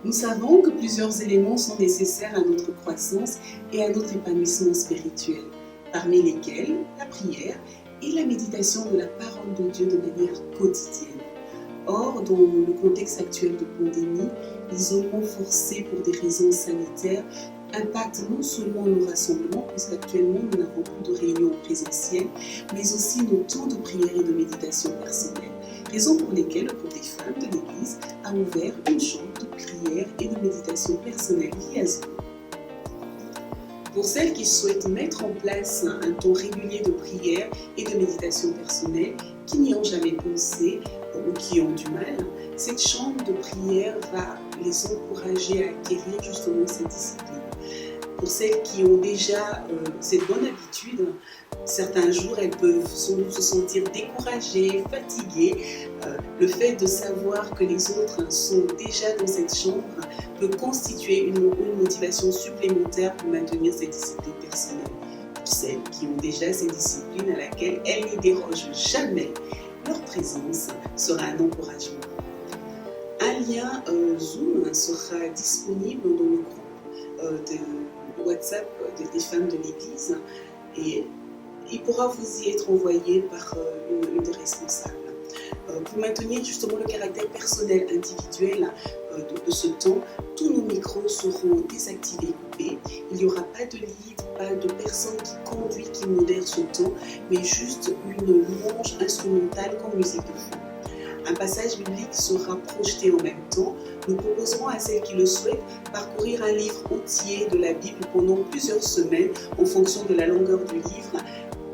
Nous savons que plusieurs éléments sont nécessaires à notre croissance et à notre épanouissement spirituel, parmi lesquels la prière et la méditation de la parole de Dieu de manière quotidienne. Or, dans le contexte actuel de pandémie, l'isolement forcé pour des raisons sanitaires impacte non seulement nos rassemblements, puisqu'actuellement nous n'avons plus de réunions présentielles, mais aussi nos temps de prière et de méditation personnelle. Raison pour lesquelles le groupe des femmes de l'Église a ouvert une chambre de prière et de méditation personnelle via Zoom. Pour celles qui souhaitent mettre en place un temps régulier de prière et de méditation personnelle, qui n'y ont jamais pensé ou qui ont du mal, cette chambre de prière va les encourager à acquérir justement cette discipline. Pour celles qui ont déjà cette bonne habitude, certains jours elles peuvent se sentir découragées, fatiguées. Le fait de savoir que les autres sont déjà dans cette chambre peut constituer une motivation supplémentaire pour maintenir cette discipline personnelle. Pour celles qui ont déjà cette discipline à laquelle elles n'y dérogent jamais, leur présence sera un encouragement. Un lien Zoom sera disponible dans le groupe de WhatsApp des femmes de l'Église et il pourra vous y être envoyé par une des responsables. Pour maintenir justement le caractère personnel individuel de ce temps, tous nos micros seront désactivés et coupés. Il n'y aura pas de livre, pas de personne qui conduit, qui modère ce temps, mais juste une louange instrumentale comme musique de fond. Un passage biblique sera projeté en même temps. Nous proposerons à celles qui le souhaitent parcourir un livre entier de la Bible pendant plusieurs semaines en fonction de la longueur du livre,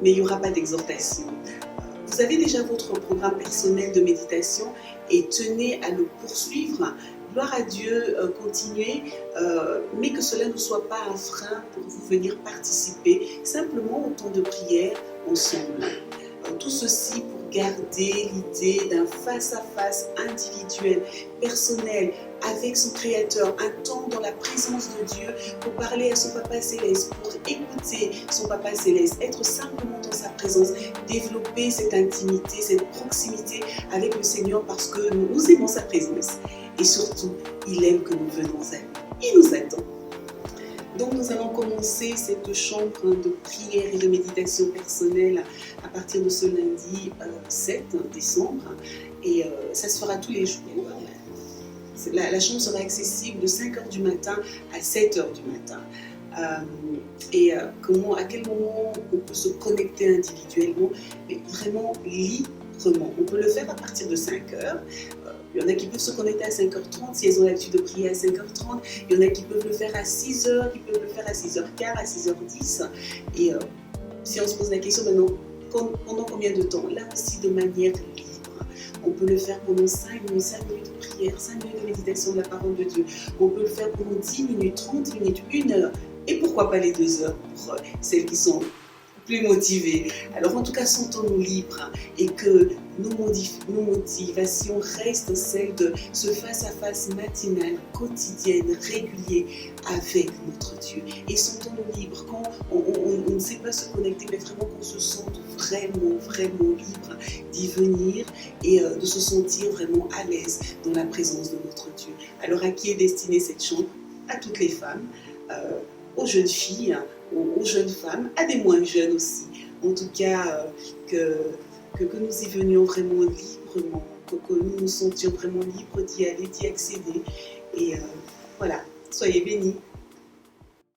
mais il n'y aura pas d'exhortation. Vous avez déjà votre programme personnel de méditation et tenez à le poursuivre. Gloire à Dieu, continuez, mais que cela ne soit pas un frein pour vous venir participer simplement au temps de prière ensemble. Tout ceci pour garder l'idée d'un face-à-face individuel, personnel, avec son Créateur, un temps dans la présence de Dieu pour parler à son Papa Céleste, pour écouter son Papa Céleste, être simplement dans sa présence, développer cette intimité, cette proximité avec le Seigneur parce que nous aimons sa présence et surtout, il aime que nous venons à lui. Il nous attend. Donc nous allons commencer cette chambre de prière et de méditation personnelle à partir de ce lundi 7 décembre et ça se fera tous les jours. La chambre sera accessible de 5h du matin à 7h du matin. À quel moment on peut se connecter individuellement, mais vraiment librement. On peut le faire à partir de 5h. Il y en a qui peuvent se connecter à 5h30 si elles ont l'habitude de prier à 5h30. Il y en a qui peuvent le faire à 6h, qui peuvent le faire à 6h15, à 6h10. Et si on se pose la question maintenant, pendant combien de temps? Là aussi de manière libre. On peut le faire pendant 5 minutes de prière, 5 minutes de méditation de la parole de Dieu. On peut le faire pendant 10 minutes, 30 minutes, 1 heure. Et pourquoi pas les 2 heures pour celles qui sont plus motivées. Alors en tout cas, sentons-nous libres et que nos motivations restent celles de ce face-à-face matinal, quotidien, régulier avec notre Dieu. Et sentons-nous libres quand on ne sait pas se connecter, mais vraiment qu'on se sente vraiment libre d'y venir et de se sentir vraiment à l'aise dans la présence de notre Dieu. Alors à qui est destinée cette chambre? À toutes les femmes, aux jeunes filles, aux jeunes femmes, à des moins jeunes aussi. En tout cas, que nous y venions vraiment librement, que nous nous sentions vraiment libres d'y aller, d'y accéder. Et voilà, soyez bénis.